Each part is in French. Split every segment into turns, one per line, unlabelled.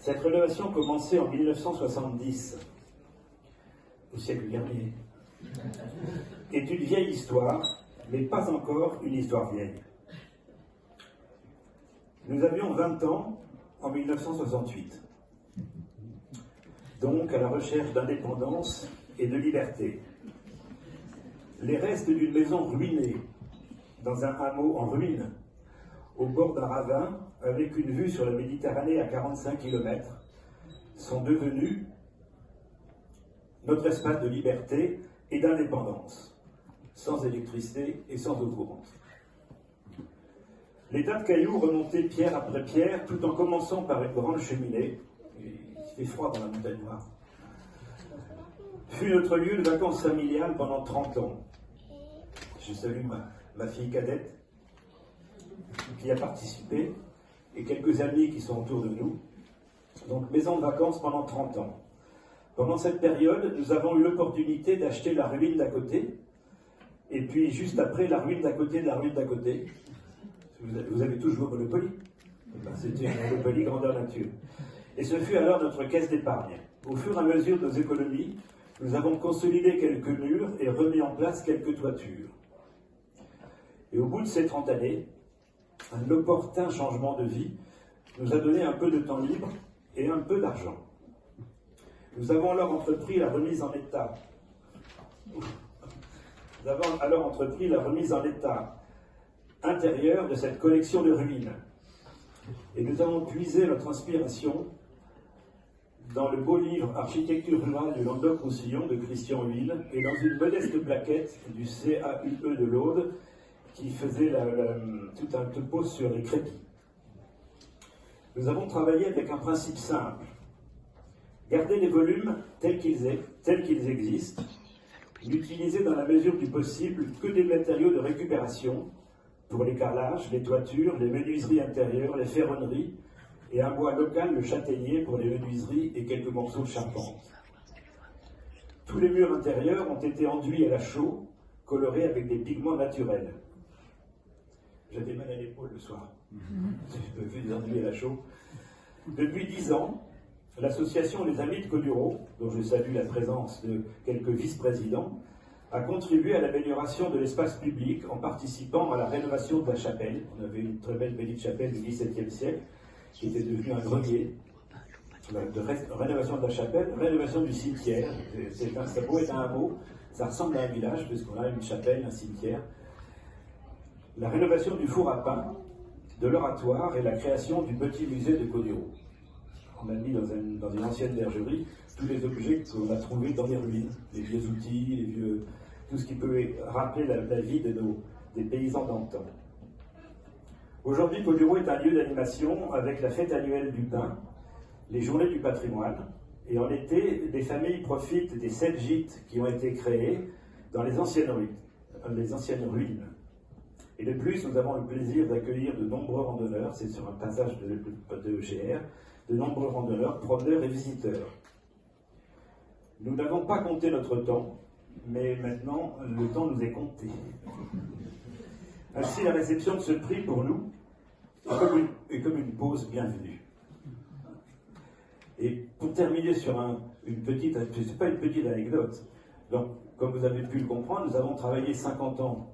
Cette rénovation commençait en 1970, au siècle dernier, est une vieille histoire, mais pas encore une histoire vieille. Nous avions 20 ans en 1968, donc à la recherche d'indépendance et de liberté. Les restes d'une maison ruinée, dans un hameau en ruine, au bord d'un ravin, avec une vue sur la Méditerranée à 45 km, sont devenus notre espace de liberté et d'indépendance, sans électricité et sans eau courante. Les tas de cailloux remontés pierre après pierre, tout en commençant par une grande cheminée, il fait froid dans la montagne noire, fut notre lieu de vacances familiales pendant 30 ans. Je salue ma fille cadette, qui a participé, et quelques amis qui sont autour de nous. Donc, maison de vacances pendant 30 ans. Pendant cette période, nous avons eu l'opportunité d'acheter la ruine d'à côté, et puis juste après, la ruine d'à côté de la ruine d'à côté. Vous avez tous joué au Monopoly. C'était un Monopoly grandeur nature. Et ce fut alors notre caisse d'épargne. Au fur et à mesure de nos économies, nous avons consolidé quelques murs et remis en place quelques toitures. Et au bout de ces 30 années, un opportun changement de vie nous a donné un peu de temps libre et un peu d'argent. Nous avons alors entrepris la remise en état. Nous avons alors entrepris la remise en état intérieur de cette collection de ruines. Et nous avons puisé notre inspiration dans le beau livre Architecture rurale du Languedoc-Roussillon de Christian Huil et dans une modeste plaquette du CAUE de l'Aude qui faisait tout un topo sur les crépis. Nous avons travaillé avec un principe simple. Garder les volumes tels qu'ils existent, n'utiliser dans la mesure du possible que des matériaux de récupération pour les carrelages, les toitures, les menuiseries intérieures, les ferronneries, et un bois local, le châtaignier, pour les menuiseries et quelques morceaux de charpente. Tous les murs intérieurs ont été enduits à la chaux, colorés avec des pigments naturels. J'avais mal à l'épaule le soir. Je me fais des enduits à la chaux. Depuis 10 ans, l'association Les Amis de Coduro, dont je salue la présence de quelques vice-présidents, a contribué à l'amélioration de l'espace public en participant à la rénovation de la chapelle. On avait une très belle petite chapelle du XVIIe siècle qui était devenue un grenier. Rénovation de la chapelle, rénovation du cimetière. Ça peut être un hameau, ça ressemble à un village puisqu'on a une chapelle, un cimetière. La rénovation du four à pain, de l'oratoire et la création du petit musée de Coduro. On a mis dans une ancienne bergerie tous les objets qu'on a trouvés dans les ruines, les vieux outils, tout ce qui peut rappeler la vie des paysans d'antan. Aujourd'hui, Coduro est un lieu d'animation avec la fête annuelle du pain, les journées du patrimoine, et en été, des familles profitent des 7 gîtes qui ont été créés dans les anciennes ruines. Et de plus, nous avons le plaisir d'accueillir de nombreux randonneurs, c'est sur un passage de GR, de nombreux randonneurs, promeneurs et visiteurs. Nous n'avons pas compté notre temps, mais maintenant, le temps nous est compté. Ainsi, la réception de ce prix, pour nous, est comme une pause bienvenue. Et pour terminer sur une petite, c'est pas une petite anecdote, donc, comme vous avez pu le comprendre, nous avons travaillé 50 ans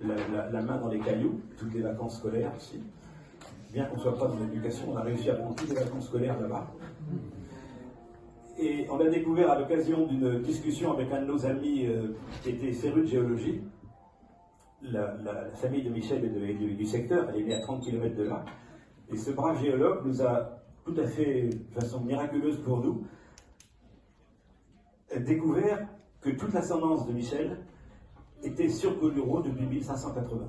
la main dans les cailloux, toutes les vacances scolaires aussi. Bien qu'on ne soit pas dans l'éducation, on a réussi à prendre toutes les vacances scolaires là-bas. Et on a découvert à l'occasion d'une discussion avec un de nos amis qui était féru de géologie, la famille de Michel et du secteur, elle est née à 30 km de là, et ce brave géologue nous a tout à fait, de façon miraculeuse pour nous, découvert que toute l'ascendance de Michel était sur Coduro depuis 1580,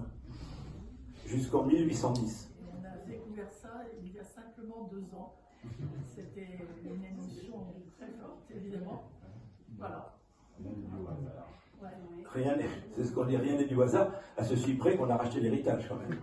jusqu'en 1810.
On a découvert ça il y a simplement 2 ans. C'était une émotion très forte, évidemment. Voilà.
Rien n'est, c'est ce qu'on dit, rien n'est du hasard, à ceci près qu'on a racheté l'héritage quand même.